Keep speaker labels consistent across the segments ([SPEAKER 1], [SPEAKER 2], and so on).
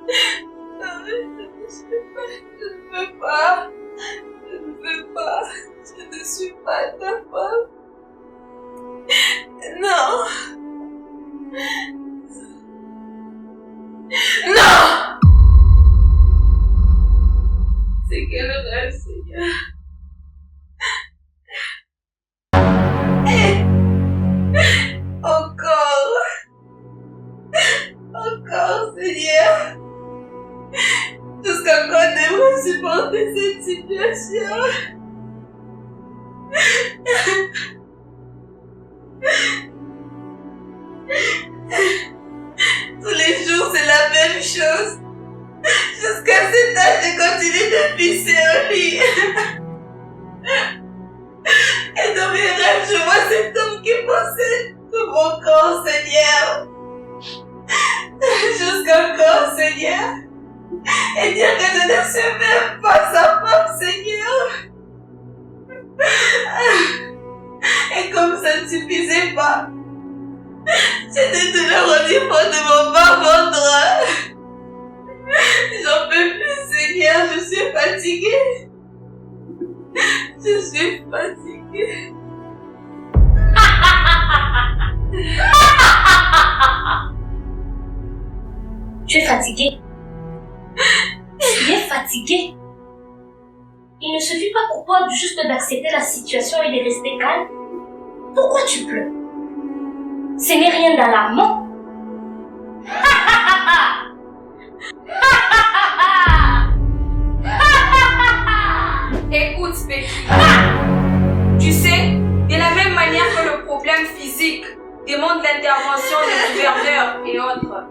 [SPEAKER 1] Non, je ne veux pas. Je ne veux pas. Je ne suis pas ta femme. Non. Non! C'est quel rêve, Seigneur? Encore, Seigneur. Jusqu'à quand devrais supporter cette situation? Tous les jours, c'est la même chose. Jusqu'à cet âge, je continue de pisser au lit. Et dans mes rêves, je vois cet homme qui possède tout mon corps, Seigneur. Jusqu'à quand, Seigneur? Et dire que je ne suis même pas sa femme, Seigneur. Et comme ça ne suffisait pas, j'ai des douleurs au niveau de mon bas-ventre. J'en peux plus, Seigneur, je suis fatiguée. Je suis fatiguée.
[SPEAKER 2] Tu es fatiguée. Tu es fatiguée. Il ne suffit pas pour toi juste d'accepter la situation et de rester calme. Pourquoi tu pleures? Ce n'est rien d'alarmant.
[SPEAKER 3] Écoute, Becky. Tu sais, de la même manière que le problème physique demande l'intervention du gouverneur et autres,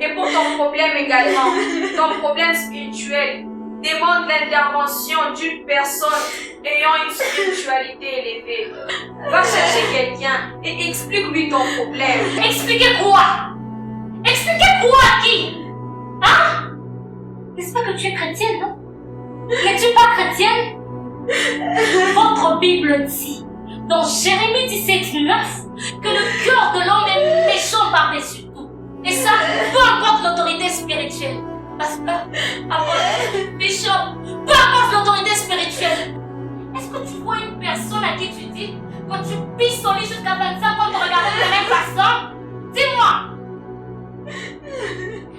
[SPEAKER 3] et pour ton problème également, ton problème spirituel demande l'intervention d'une personne ayant une spiritualité élevée. Va chercher quelqu'un et explique-lui ton problème.
[SPEAKER 2] Expliquer quoi? Expliquer quoi à qui? Hein? N'est-ce pas que tu es chrétienne, non? N'es-tu pas chrétienne? Votre Bible dit, dans Jérémie 17:9, que le cœur de l'homme est méchant par-dessus tout. Et ça, peu importe l'autorité spirituelle. Pasteur, apôtre, bishop, peu importe l'autorité spirituelle. Est-ce que tu vois une personne à qui tu dis, quand tu pisses au lit jusqu'à 25 ans, te regarder de la même façon? Dis-moi!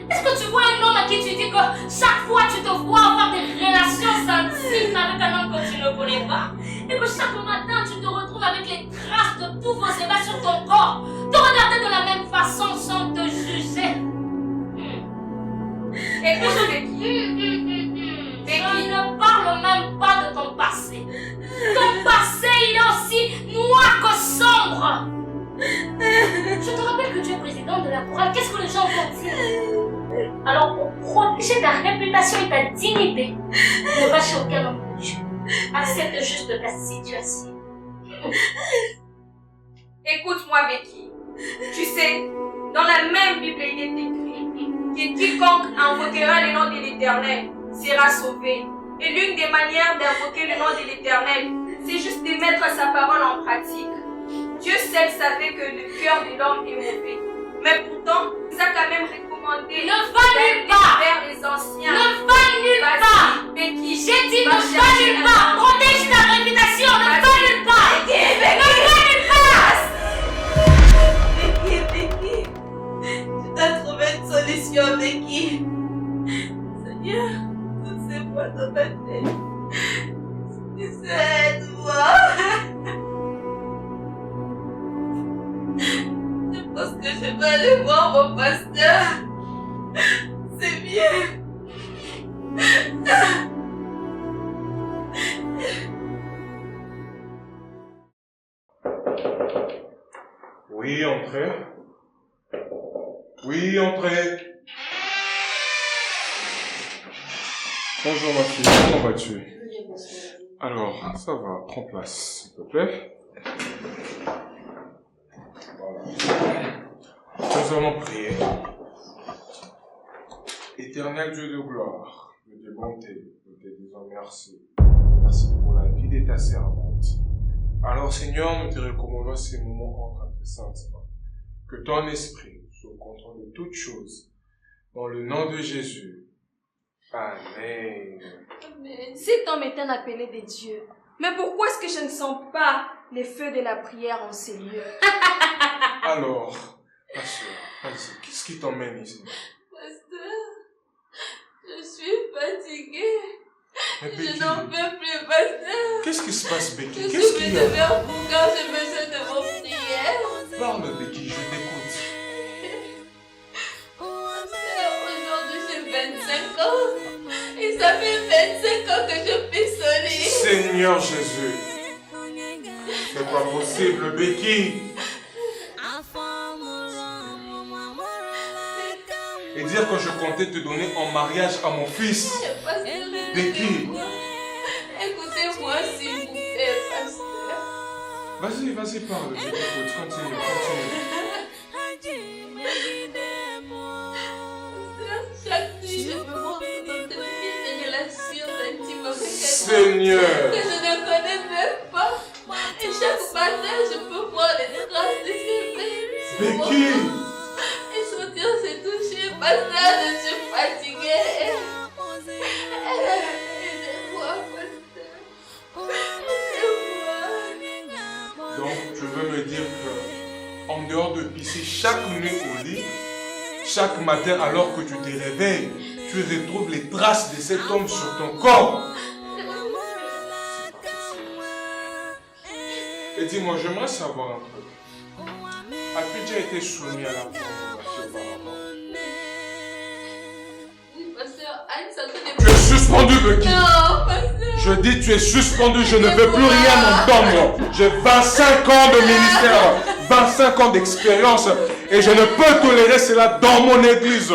[SPEAKER 2] Est-ce que tu vois un homme à qui tu dis que chaque fois tu te vois avoir des relations intimes avec un homme que tu ne connais pas, et que chaque matin tu te retrouves avec les traces de tous vos ébats sur ton corps, te regarder de la même façon sans te juger?
[SPEAKER 3] Écoute, Becky.
[SPEAKER 2] Je ne parle même pas de ton passé. Ton passé, il est aussi noir que sombre. Je te rappelle que tu es président de la chorale. Qu'est-ce que les gens vont dire? Alors, pour protéger ta réputation et ta dignité, ne va chez aucun homme de Dieu. Accepte juste ta situation.
[SPEAKER 3] Écoute-moi, Becky. Tu sais, dans la même Bible, il est écrit que quiconque invoquera le nom de l'Éternel sera sauvé. Et l'une des manières d'invoquer le nom de l'Éternel, c'est juste de mettre sa parole en pratique. Dieu seul savait que le cœur de l'homme est mauvais. Mais pourtant, il nous a quand même recommandé d'aller vers les anciens.
[SPEAKER 2] Ne va nulle part.
[SPEAKER 3] Becky,
[SPEAKER 2] j'ai dit ne va nulle part. Protège ta réputation. Ne va nulle part. Ne va nulle part.
[SPEAKER 1] Becky, tu dois trouver une solution, Becky. Seigneur, je sais pas dans ma tête. Tu sais, aide-moi. Je pense que je vais aller voir mon pasteur. C'est bien.
[SPEAKER 4] Oui, entrez. Oui, entrez. Bonjour ma fille, comment vas-tu? Alors, ça va, prends place, s'il te plaît. Voilà. Nous allons prier. Éternel Dieu de gloire, Dieu de bonté, nous te disons merci. Merci pour la vie de ta servante. Alors Seigneur, nous te recommandons ces moments entre tes saintes mains. Que ton esprit soit au contrôle de toutes choses Dans le nom de Jésus. Amen.
[SPEAKER 3] Cet homme est un appelé de Dieu. Mais pourquoi est-ce que je ne sens pas les feux de la prière en ces lieux?
[SPEAKER 4] Alors, ma soeur, vas-y, qu'est-ce qui t'emmène ici?
[SPEAKER 1] Pasteur, je suis fatiguée.
[SPEAKER 4] Mais
[SPEAKER 1] Je
[SPEAKER 4] Becky,
[SPEAKER 1] n'en peux plus, pasteur.
[SPEAKER 4] qu'est-ce qui se passe, Becky?
[SPEAKER 1] Je
[SPEAKER 4] Qu'est-ce
[SPEAKER 1] suis
[SPEAKER 4] qu'il y
[SPEAKER 1] de
[SPEAKER 4] a?
[SPEAKER 1] vers vous quand j'ai besoin de vos prières.
[SPEAKER 4] Parle, Becky, je t'écoute.
[SPEAKER 1] Pasteur, aujourd'hui j'ai 25 ans. Et ça fait 25 ans que je frissonne.
[SPEAKER 4] Seigneur Jésus, c'est pas possible, Becky. Et dire que je comptais te donner en mariage à mon fils.
[SPEAKER 1] Pasteur,
[SPEAKER 4] Becky.
[SPEAKER 1] écoutez-moi s'il vous plaît, pasteur.
[SPEAKER 4] Vas-y, parle, je t'écoute, continue.
[SPEAKER 1] Chaque nuit, je me montre dans des relations intimes avec quelqu'un
[SPEAKER 4] Seigneur.
[SPEAKER 1] que je ne connais même pas. Et chaque matin, je peux voir les traces de ses mains sur mon
[SPEAKER 4] Becky.
[SPEAKER 1] corps. Et sentir se toucher. Pasteur, je suis fatiguée. Aidez-moi, pasteur. Aidez-moi.
[SPEAKER 4] Donc, tu veux me dire que, en dehors de pisser chaque nuit au lit, chaque matin alors que tu te réveilles, tu retrouves les traces de cet homme sur ton corps. C'est pas possible. Et dis-moi, j'aimerais savoir un truc. As-tu déjà été soumis à la pornographie auparavant?
[SPEAKER 1] Oui, pasteur, à une certaine
[SPEAKER 4] Tu
[SPEAKER 1] époque.
[SPEAKER 4] es suspendu, Becky.
[SPEAKER 1] Non, pasteur.
[SPEAKER 4] Je dis tu es suspendu, je ne veux plus rien entendre. J'ai 25 ans de ministère, 25 ans d'expérience et je ne peux tolérer cela dans mon église.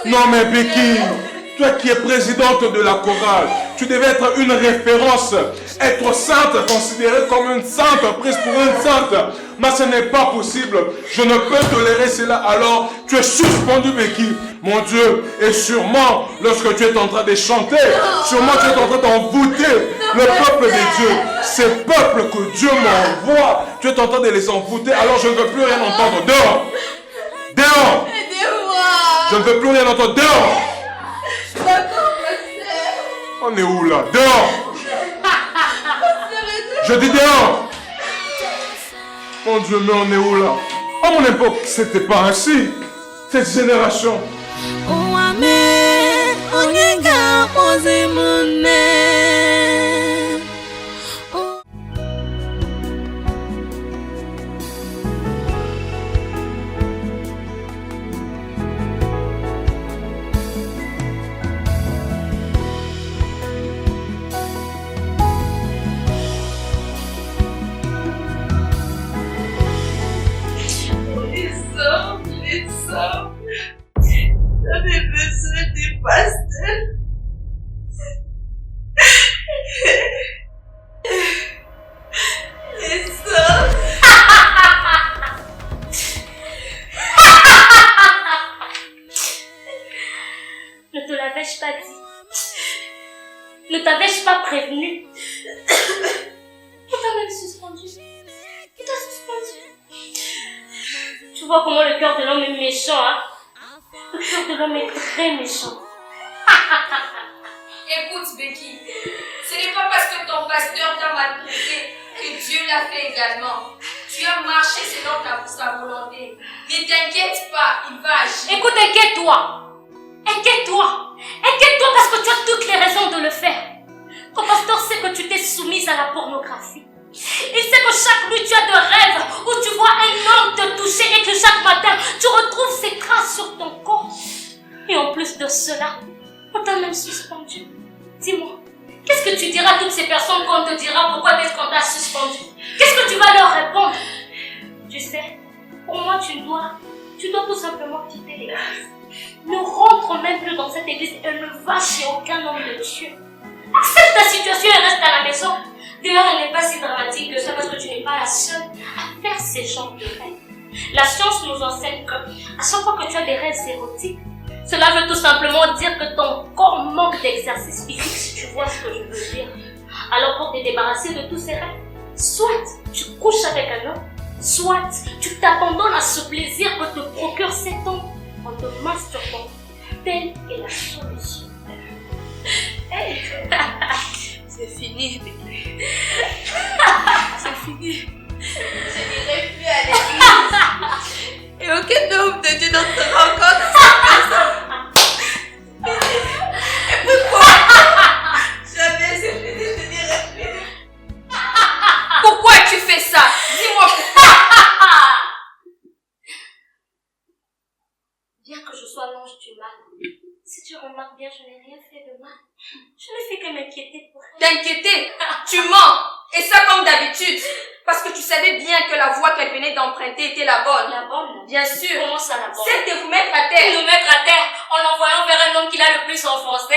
[SPEAKER 4] Non mais Becky, toi qui es présidente de la chorale, tu devais être une référence, être sainte, considérée comme une sainte, prise pour une sainte. Mais ce n'est pas possible. Je ne peux tolérer cela. Alors, tu es suspendu, Becky. Mon Dieu, et sûrement, lorsque tu es en train de chanter, sûrement tu es en train d'envoûter le peuple de Dieu. Ces peuples que Dieu m'envoie, tu es en train de les envoûter. Alors, je ne veux plus rien entendre. Dehors! Dehors!
[SPEAKER 1] Aidez-moi.
[SPEAKER 4] Je ne veux plus rien entendre. Dehors!
[SPEAKER 1] D'accord, pasteur.
[SPEAKER 4] On est où là? Dehors! Je dis dehors! Mon Dieu, mais on est où là? À mon époque, c'était pas ainsi. Cette génération.
[SPEAKER 1] Les hommes. J'avais besoin du pasteur. Les hommes.
[SPEAKER 2] Ne te l'avais-je pas dit? Ne t'avais-je pas prévenu? Qui t'a même suspendu? Qui t'a suspendu? Tu vois comment le cœur de l'homme est méchant, hein? Le cœur de l'homme est très méchant.
[SPEAKER 3] Écoute, Becky, ce n'est pas parce que ton pasteur t'a maltraité que Dieu l'a fait également. Tu as marché selon sa volonté. Ne t'inquiète pas, il va agir.
[SPEAKER 2] Écoute, inquiète-toi. Inquiète-toi. Inquiète-toi parce que tu as toutes les raisons de le faire. Ton pasteur sait que tu t'es soumise à la pornographie. Il sait que chaque nuit tu as de rêves où tu vois un homme te toucher et que chaque matin tu retrouves ces traces sur ton corps. Et en plus de cela, on t'a même suspendu. Dis-moi, qu'est-ce que tu diras à toutes ces personnes quand on te dira pourquoi est-ce qu'on t'a suspendu? Qu'est-ce que tu vas leur répondre? Tu sais, pour moi tu dois tout simplement quitter l'église. Ne rentre même plus dans cette église et ne va chez aucun homme de Dieu. Accepte ta situation et reste à la maison. D'ailleurs, elle n'est pas si dramatique que ça parce que tu n'es pas la seule à faire ces genres de rêves. La science nous enseigne que à chaque fois que tu as des rêves érotiques, cela veut tout simplement dire que ton corps manque d'exercice physique, si tu vois ce que je veux dire. Alors pour te débarrasser de tous ces rêves, soit tu couches avec un homme, soit tu t'abandonnes à ce plaisir que te procure cet homme en te masturbant. telle est la solution.
[SPEAKER 1] C'est fini, bébé. C'est fini. Je n'irai plus à l'église. Et aucun homme de Dieu n'entrera encore dans cette maison. Et pourquoi? Jamais c'est fini, je n'irai plus.
[SPEAKER 3] Pourquoi tu fais ça? Dis-moi pourquoi.
[SPEAKER 2] Bien que je sois l'ange du mal, si tu remarques bien, je n'ai rien fait de mal. Je n'ai fait que m'inquiéter pour elle.
[SPEAKER 3] T'inquiéter? Tu mens. Et ça comme d'habitude. Parce que tu savais bien que la voie qu'elle venait d'emprunter était la bonne.
[SPEAKER 2] La bonne?
[SPEAKER 3] Bien sûr.
[SPEAKER 2] Comment ça, la bonne?
[SPEAKER 3] Celle de vous mettre à terre.
[SPEAKER 2] Nous mettre à terre en l'envoyant vers un homme qui l'a le plus enfoncé.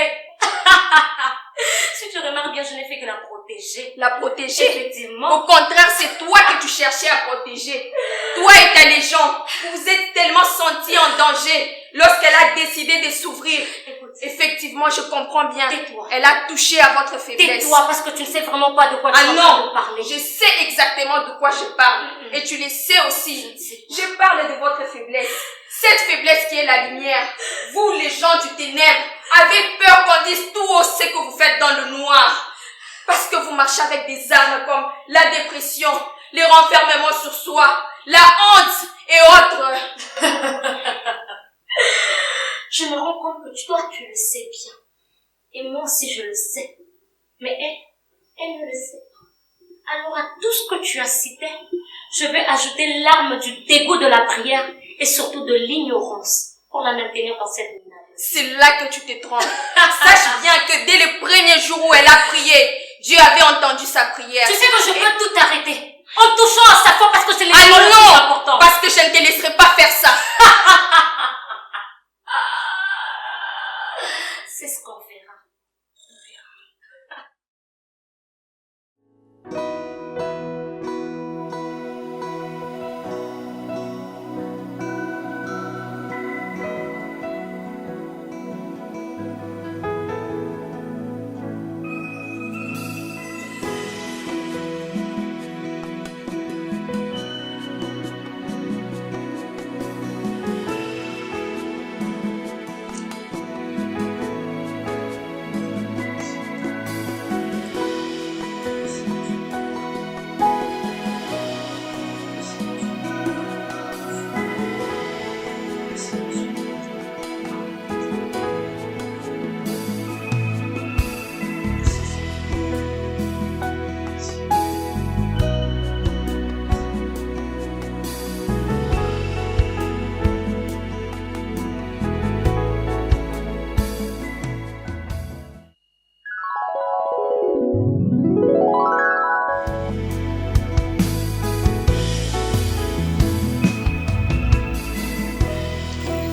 [SPEAKER 2] Si tu remarques bien, je n'ai fait que la protéger.
[SPEAKER 3] La protéger?
[SPEAKER 2] Effectivement.
[SPEAKER 3] Au contraire, c'est toi que tu cherchais à protéger. Toi et ta légende, vous vous êtes tellement sentis en danger lorsqu'elle a décidé de s'ouvrir.
[SPEAKER 2] Écoute,
[SPEAKER 3] Effectivement, je comprends bien.
[SPEAKER 2] tais-toi.
[SPEAKER 3] Elle a touché à votre faiblesse.
[SPEAKER 2] Tais-toi parce que tu ne sais vraiment pas de quoi tu
[SPEAKER 3] Ah
[SPEAKER 2] es en train
[SPEAKER 3] non,
[SPEAKER 2] de parler.
[SPEAKER 3] je sais exactement de quoi je parle. Et tu le sais aussi.
[SPEAKER 2] Je ne sais pas.
[SPEAKER 3] Je parle de votre faiblesse. Cette faiblesse qui est la lumière. Vous, les gens du ténèbre, avez peur qu'on dise tout haut ce que vous faites dans le noir. Parce que vous marchez avec des armes comme la dépression, les renfermements sur soi, la honte et autres.
[SPEAKER 2] Je me rends compte que toi, tu le sais bien. Et moi aussi, je le sais. Mais elle ne le sait pas. Alors, à tout ce que tu as cité, je vais ajouter l'arme du dégoût de la prière et surtout de l'ignorance pour la maintenir dans cette minage.
[SPEAKER 3] C'est là que tu te trompes. Sache bien que dès le premier jour où elle a prié, Dieu avait entendu sa prière.
[SPEAKER 2] Tu sais que je peux tout arrêter en touchant à sa foi parce que c'est
[SPEAKER 3] Ah
[SPEAKER 2] l'élément le plus
[SPEAKER 3] non,
[SPEAKER 2] important.
[SPEAKER 3] parce que je ne te laisserai pas faire ça.
[SPEAKER 2] C'est ce qu'on verra.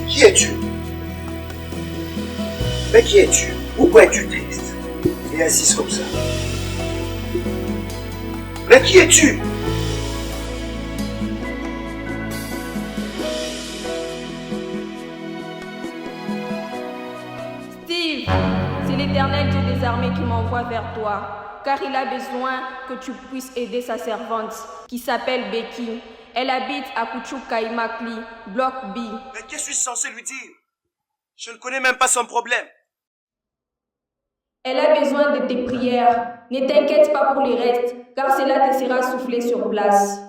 [SPEAKER 5] Qui es-tu? Mais qui es-tu? Pourquoi es-tu triste et assise comme ça? Mais qui es-tu?
[SPEAKER 3] Steve, c'est l'Éternel Dieu des armées qui m'envoie vers toi, car il a besoin que tu puisses aider sa servante, qui s'appelle Becky. Elle habite à Kuchukaimakli, bloc B.
[SPEAKER 5] Mais qu'est-ce que je suis censé lui dire? Je ne connais même pas son problème.
[SPEAKER 3] Elle a besoin de tes prières. Ne t'inquiète pas pour le reste, car cela te sera soufflé sur place.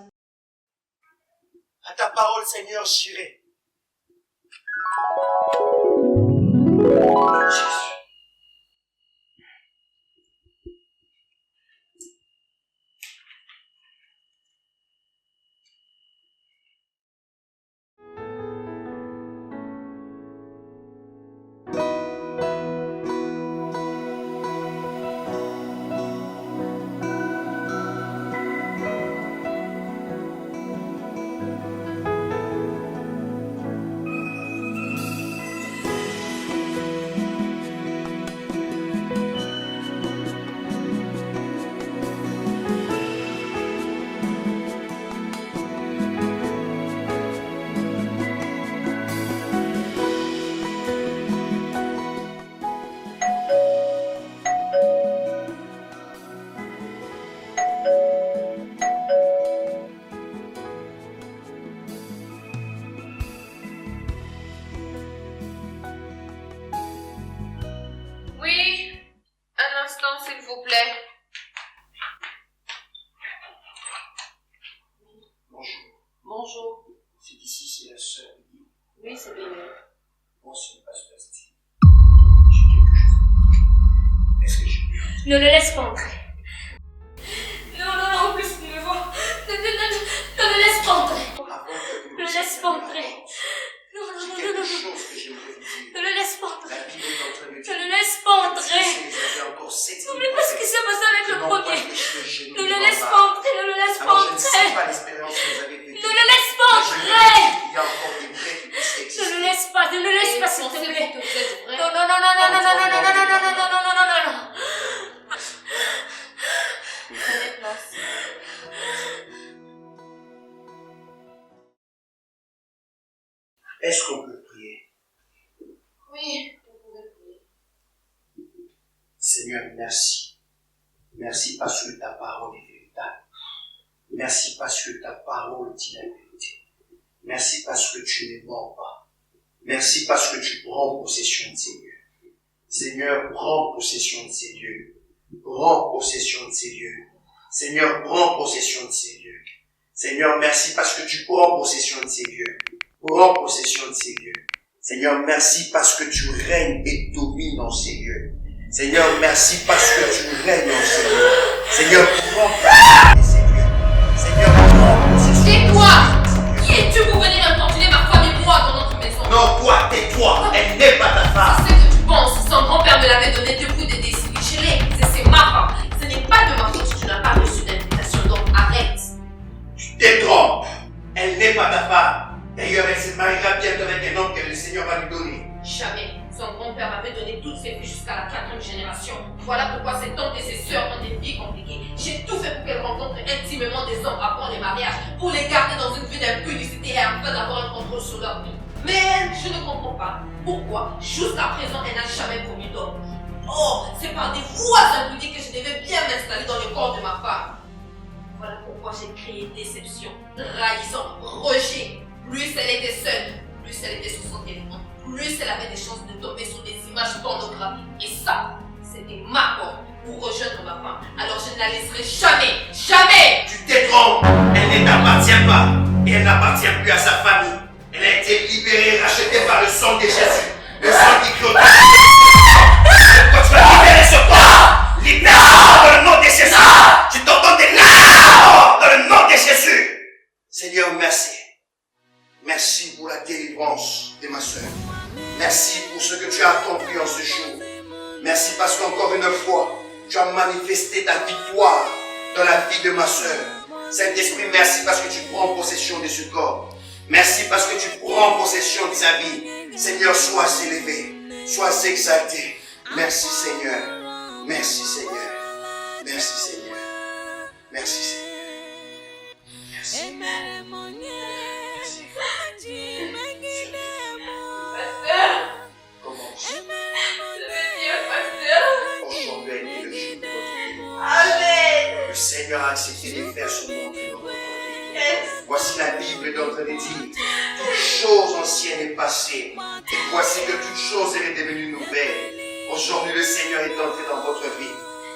[SPEAKER 5] À ta parole, Seigneur, j'irai. Jésus.
[SPEAKER 3] s'il vous plaît.
[SPEAKER 6] Bonjour.
[SPEAKER 3] Bonjour.
[SPEAKER 6] C'est ici, c'est la sœur Lydie.
[SPEAKER 3] Oui, c'est bien.
[SPEAKER 6] Bonsoir, pasteur Steve. J'ai quelque chose à vous dire. Est-ce que je peux entrer?
[SPEAKER 2] Ne le laisse pas entrer.
[SPEAKER 3] Non, plus qu'il me voit.
[SPEAKER 2] Ne le laisse pas entrer.
[SPEAKER 6] Avant que vous
[SPEAKER 2] Ne le laisse pas entrer.
[SPEAKER 6] j'ai quelque chose que j'aimerais vous dire.
[SPEAKER 2] Ne le laisse pas entrer.
[SPEAKER 6] La Bible est en train de dire.
[SPEAKER 2] Ne le laisse pas entrer.
[SPEAKER 6] Vous avez encore 7
[SPEAKER 2] N'oublie pas ce qui s'est passé avec le premier.
[SPEAKER 6] Ne
[SPEAKER 2] Ne le laisse pas entrer. Ne le laisse pas
[SPEAKER 6] Alors, je ne sais
[SPEAKER 2] entrer.
[SPEAKER 6] pas l'expérience que vous avez vécue.
[SPEAKER 2] Ne le laisse pas
[SPEAKER 6] Mais je
[SPEAKER 2] entrer.
[SPEAKER 6] veux dire qu'il y a encore des vrais qui puissent
[SPEAKER 2] Ne
[SPEAKER 6] exister.
[SPEAKER 2] le laisse pas. Ne le laisse pas, s'il te plaît.
[SPEAKER 3] que vous êtes vrai.
[SPEAKER 2] Non.
[SPEAKER 3] Prenez place.
[SPEAKER 6] Est-ce qu'on peut prier?
[SPEAKER 3] Oui, vous pouvez prier.
[SPEAKER 6] Seigneur, merci. Merci parce que ta parole est véritable. Merci parce que ta parole dit la vérité. Merci parce que tu ne mens pas. Merci parce que tu prends possession de ces lieux. Seigneur, prends possession de ces lieux. Prends possession de ces lieux. Seigneur, prends possession de ces lieux. Seigneur, merci parce que tu prends possession de ces lieux. Prends possession de ces lieux. Seigneur, merci parce que tu règnes et domines dans ces lieux. Seigneur, merci parce que tu règnes dans ces lieux. Seigneur, prends possession de ces lieux. Seigneur, prends possession.
[SPEAKER 3] Tais-toi! Qui es-tu pour venir importuner ma femme et moi dans notre maison?
[SPEAKER 6] Non, toi, tais-toi. Elle n'est pas ta femme.
[SPEAKER 3] C'est ce que tu penses. Son grand-père me l'avait donné depuis des décennies. Je l'ai épousée, c'est ma femme. Ce n'est pas de ma faute si tu n'as pas reçu d'invitation, donc arrête.
[SPEAKER 6] Tu te trompes. Elle n'est pas ta femme. D'ailleurs, elle se mariera bientôt avec un homme que le Seigneur va lui donner.
[SPEAKER 3] Jamais. Son grand-père m'avait donné toutes ses filles jusqu'à la 4e génération. Voilà pourquoi ses tantes et ses sœurs ont des vies compliquées. J'ai tout fait pour qu'elles rencontrent intimement des hommes avant les mariages, pour les garder dans une vie d'impudicité et afin d'avoir un contrôle sur leur vie. Mais elle, je ne comprends pas pourquoi, jusqu'à présent, elle n'a jamais promis d'homme. Oh, c'est par des voies impudiques que je devais bien m'installer dans le corps de ma femme. Voilà pourquoi j'ai créé déception, trahison, rejet. Plus elle était seule, plus elle était sur son téléphone, plus elle avait des chances de tomber sur des images pornographiques. Et ça, c'était ma porte pour rejoindre ma femme. Alors je ne la laisserai jamais.
[SPEAKER 6] Tu te trompes. Elle ne t'appartient pas. Et elle n'appartient plus à sa famille. Elle a été libérée, rachetée par le sang de Jésus. Le sang qui clôt. Pourquoi tu vas libérer ce corps? Libère-le dans le nom de Jésus. Tu t'entends des larmes dans le nom de Jésus. Seigneur, merci. Merci pour la délivrance de ma soeur. Merci pour ce que tu as accompli en ce jour. Merci parce qu'encore une fois, tu as manifesté ta victoire dans la vie de ma soeur. Saint-Esprit, merci parce que tu prends possession de ce corps. Merci parce que tu prends possession de sa vie. Seigneur, sois élevé, sois exalté. Merci Seigneur. Merci Seigneur. Merci Seigneur. Merci Seigneur. Merci. Aujourd'hui a été le jour de votre vie.
[SPEAKER 1] Amen.
[SPEAKER 6] Le Seigneur a accepté de faire son nom dans votre vie.
[SPEAKER 1] Yes.
[SPEAKER 6] Voici la Bible est en train de dire, toute chose ancienne est passée, et voici que toute chose est devenue nouvelle. Aujourd'hui, le Seigneur est entré dans votre vie.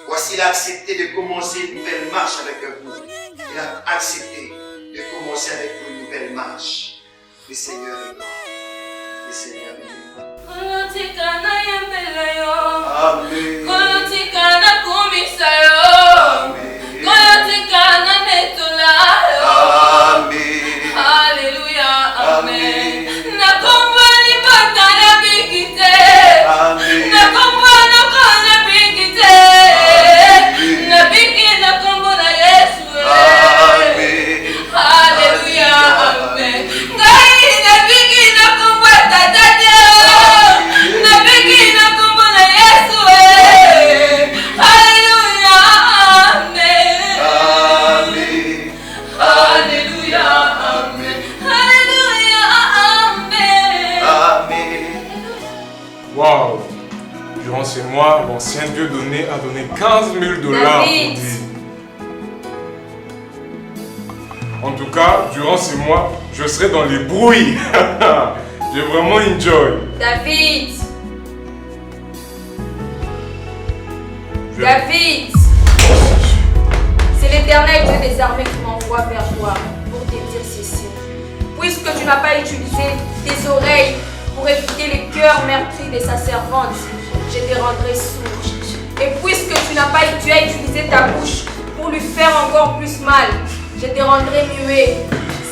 [SPEAKER 6] Voici, il a accepté de commencer une nouvelle marche avec vous. Il a accepté de commencer avec vous une nouvelle marche. Le Seigneur est grand. Le Seigneur est grand. Amen.
[SPEAKER 3] Alléluia, amen.
[SPEAKER 4] Waouh! Durant ces mois, l'ancien Dieu donné a donné 15 000 $ pour
[SPEAKER 3] David.
[SPEAKER 4] dire. En tout cas, durant ces mois, je serai dans les bruits. J'ai vraiment enjoy.
[SPEAKER 3] David, David, c'est l'Éternel Dieu des armées qui m'envoie vers toi pour te dire ceci. Puisque tu n'as pas utilisé tes oreilles pour écouter les cœurs meurtris de sa servante, je te rendrai sourd. Et puisque tu as utilisé ta bouche pour lui faire encore plus mal, je te rendrai muet.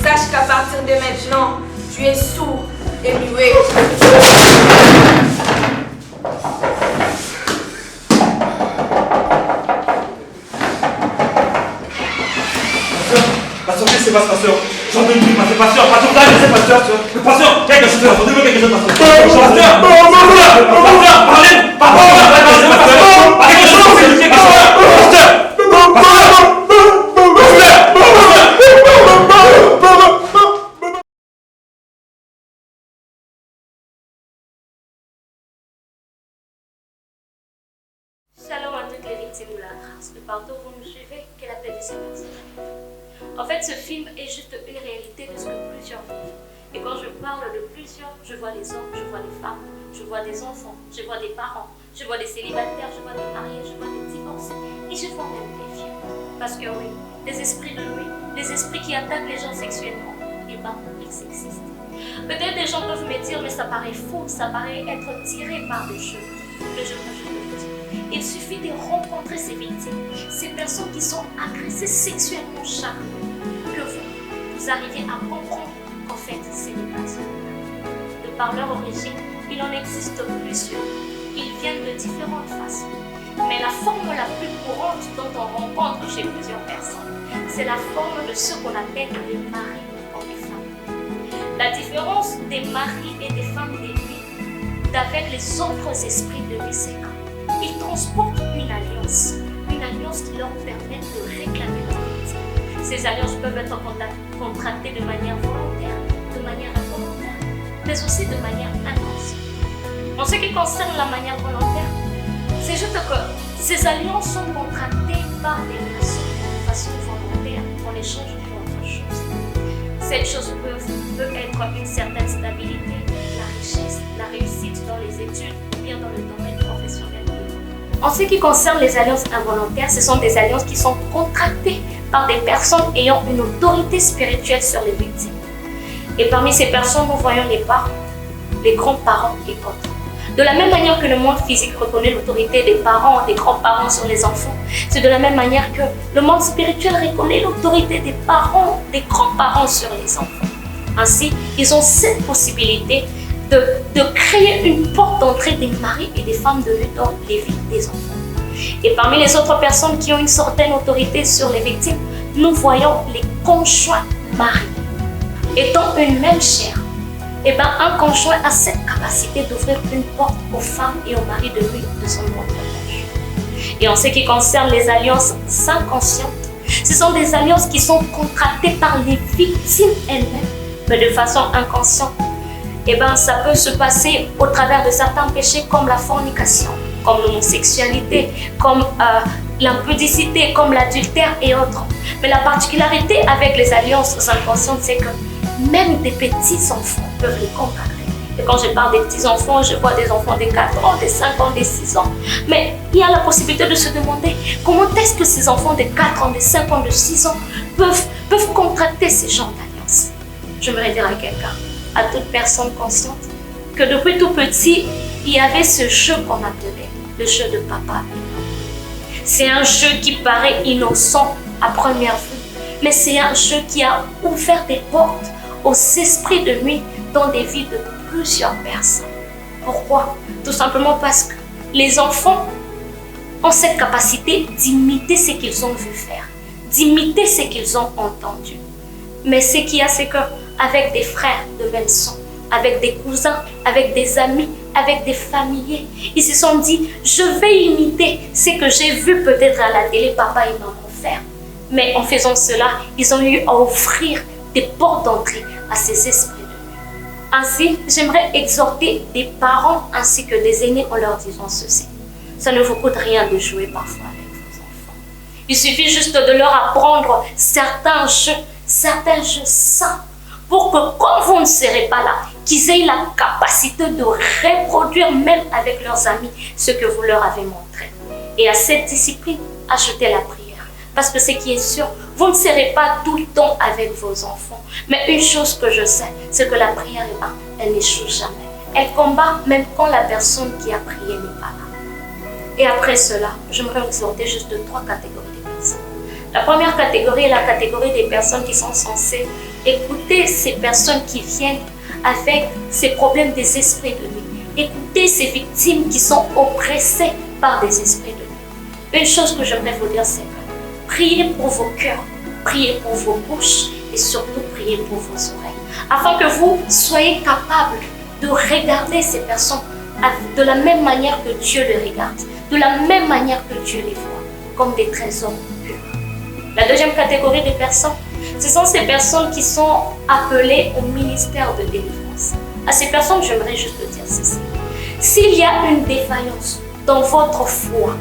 [SPEAKER 3] Sache qu'à partir de maintenant, tu es sourd et muet.
[SPEAKER 6] Pasteur, qu'est-ce qui se passe, pasteur? J'entends une pluie, pasteur, pasteur, pasteur, pasteur, quelque chose, attendez-moi quelque chose, pasteur. Pasteur,
[SPEAKER 2] Shalom à toutes les victimes de la grâce, de partout où vous nous suivez, que la paix du Seigneur soit avec vous. En fait, ce film est juste une réalité de ce que plusieurs vivent. Et quand je parle de plusieurs, je vois les hommes, je vois les femmes, je vois des enfants, je vois des parents, je vois des célibataires, je vois des mariés, je vois des divorcés et je vois même des vieux. Parce que oui, les esprits de nuit, les esprits qui attaquent les gens sexuellement, eh ben, ils existent. Peut-être des gens peuvent me dire, mais ça paraît fou, ça paraît être tiré par des cheveux. Mais je peux vous dire, il suffit de rencontrer ces victimes, ces personnes qui sont agressées sexuellement chaque jour, que vous arrivez à comprendre qu'en fait, c'est le pas. De par leur origine, il en existe plusieurs. Ils viennent de différentes façons. Mais la forme la plus courante dont on rencontre chez plusieurs personnes, c'est la forme de ce qu'on appelle les maris ou les femmes. La différence des maris et des femmes des nuits d'avec les autres esprits de nuit, c'est qu'ils transportent une alliance qui leur permet de réclamer leur victime. Ces alliances peuvent être contractées de manière volontaire, de manière involontaire, mais aussi de manière inconsciente. En ce qui concerne la manière volontaire, c'est juste que ces alliances sont contractées par des personnes de façon volontaire en échange d'autre chose. Cette chose peut être une certaine stabilité, la richesse, la réussite dans les études ou bien dans le domaine professionnel. En ce qui concerne les alliances involontaires, ce sont des alliances qui sont contractées par des personnes ayant une autorité spirituelle sur les victimes. Et parmi ces personnes, nous voyons les parents, les grands-parents et autres. De la même manière que le monde physique reconnaît l'autorité des parents, des grands-parents sur les enfants, c'est de la même manière que le monde spirituel reconnaît l'autorité des parents, des grands-parents sur les enfants. Ainsi, ils ont cette possibilité de créer une porte d'entrée des maris et des femmes de nuit dans les vies des enfants. Et parmi les autres personnes qui ont une certaine autorité sur les victimes, nous voyons les conjoints maris. Étant une même chair, un conjoint a cette capacité d'ouvrir une porte aux femmes et aux maris de nuit de son propre conjoint. Et en ce qui concerne les alliances inconscientes, ce sont des alliances qui sont contractées par les victimes elles-mêmes, mais de façon inconsciente. Ça peut se passer au travers de certains péchés comme la fornication, comme l'homosexualité, comme l'impudicité, comme l'adultère et autres. Mais la particularité avec les alliances inconscientes, c'est que même des petits enfants peuvent les contracter. Et quand je parle des petits enfants, je vois des enfants de 4 ans, de 5 ans, de 6 ans. Mais il y a la possibilité de se demander comment est-ce que ces enfants de 4 ans, de 5 ans, de 6 ans peuvent contracter ces genres d'alliances. J'aimerais dire à quelqu'un, à toute personne consciente, que depuis tout petit, il y avait ce jeu qu'on appelait le jeu de papa et maman. C'est un jeu qui paraît innocent à première vue, mais c'est un jeu qui a ouvert des portes aux esprits de nuit dans des vies de plusieurs personnes. Pourquoi? Tout simplement parce que les enfants ont cette capacité d'imiter ce qu'ils ont vu faire, d'imiter ce qu'ils ont entendu. Mais ce qu'il y a, c'est qu'avec des frères de même sang, avec des cousins, avec des amis, avec des familiers, ils se sont dit, je vais imiter ce que j'ai vu peut-être à la télé, papa et maman faire. Mais en faisant cela, ils ont eu à offrir des portes d'entrée à ces esprits de nuit. Ainsi, j'aimerais exhorter des parents ainsi que des aînés en leur disant ceci. Ça ne vous coûte rien de jouer parfois avec vos enfants. Il suffit juste de leur apprendre certains jeux sains pour que quand vous ne serez pas là, qu'ils aient la capacité de reproduire même avec leurs amis ce que vous leur avez montré. Et à cette discipline, ajoutez la prière. Parce que ce qui est sûr, vous ne serez pas tout le temps avec vos enfants. Mais une chose que je sais, c'est que la prière, elle n'échoue jamais. Elle combat même quand la personne qui a prié n'est pas là. Et après cela, j'aimerais vous exhorter juste 3 catégories de personnes. La première catégorie est la catégorie des personnes qui sont censées écouter ces personnes qui viennent avec ces problèmes des esprits de nuit. Écouter ces victimes qui sont oppressées par des esprits de nuit. Une chose que j'aimerais vous dire, c'est que priez pour vos cœurs, priez pour vos bouches et surtout priez pour vos oreilles. Afin que vous soyez capables de regarder ces personnes de la même manière que Dieu les regarde, de la même manière que Dieu les voit, comme des trésors purs. La deuxième catégorie de personnes, ce sont ces personnes qui sont appelées au ministère de délivrance. À ces personnes, j'aimerais juste dire ceci. S'il y a une défaillance dans votre foi,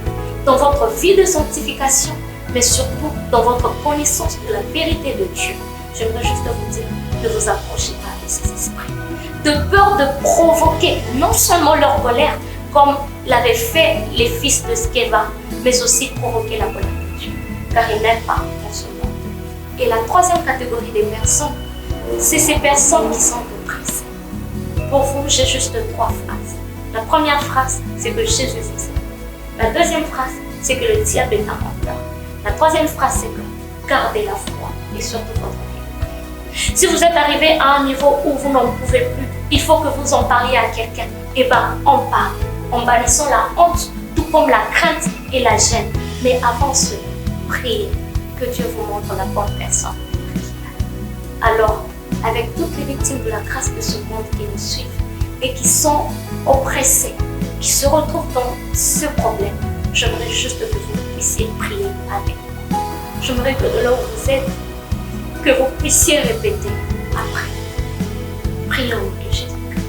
[SPEAKER 2] dans votre vie de sanctification, mais surtout dans votre connaissance de la vérité de Dieu, j'aimerais juste vous dire, ne vous approchez pas de ces esprits. De peur de provoquer non seulement leur colère, comme l'avaient fait les fils de Sceva, mais aussi provoquer la colère de Dieu, car ils n'aiment pas en ce monde. Et la troisième catégorie des personnes, c'est ces personnes qui sont oppressées. Pour vous, j'ai juste 3 phrases. La première phrase, c'est que Jésus vous aime. La deuxième phrase, c'est que le diable est un menteur. La troisième phrase, c'est que gardez la foi et surtout votre vie. Si vous êtes arrivé à un niveau où vous n'en pouvez plus, il faut que vous en parliez à quelqu'un. Et bien, on parle, en bannissant la honte, tout comme la crainte et la gêne. Mais avant cela, priez que Dieu vous montre la bonne personne. Alors, avec toutes les victimes de la grâce de ce monde qui nous suivent et qui sont oppressées, qui se retrouvent dans ce problème, j'aimerais juste que vous puissiez prier avec moi. J'aimerais que de là où vous êtes, que vous puissiez répéter après. Prions au nom de Jésus-Christ.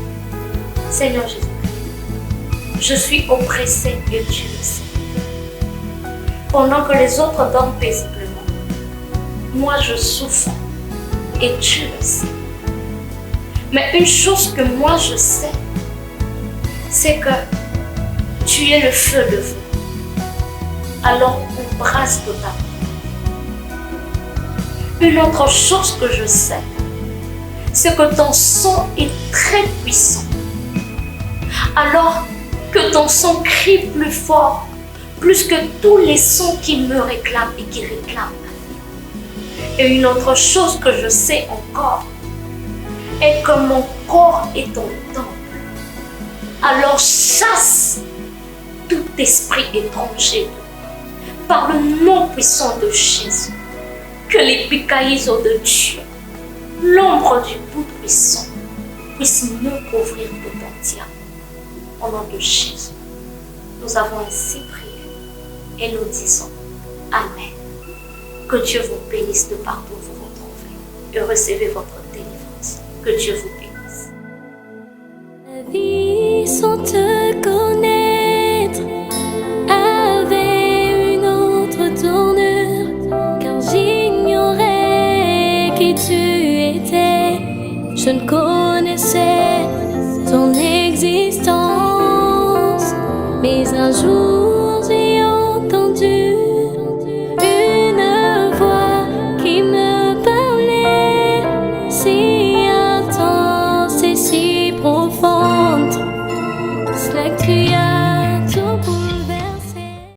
[SPEAKER 2] Seigneur Jésus-Christ, je suis oppressée et tu le sais. Pendant que les autres dorment paisiblement, moi je souffre et tu le sais. Mais une chose que moi je sais, c'est que tu es le feu de feu. Alors embrasse totalement. Une autre chose que je sais, c'est que ton son est très puissant. Alors que ton son crie plus fort, plus que tous les sons qui me réclament et qui réclament ma vie. Et une autre chose que je sais encore, est que mon corps est ton temple. Alors chasse tout esprit étranger par le nom puissant de Jésus. Que les picaïsos de Dieu, l'ombre du Tout-Puissant, puisse nous couvrir tout entièrement. Au nom de Jésus, nous avons ainsi prié et nous disons Amen. Que Dieu vous bénisse de partout où vous vous trouvez et recevez votre délivrance. Que Dieu vous bénisse.
[SPEAKER 7] La vie sans te connaître avait une autre tournure, car j'ignorais qui tu étais. Je ne connaissais ton existence, mais un jour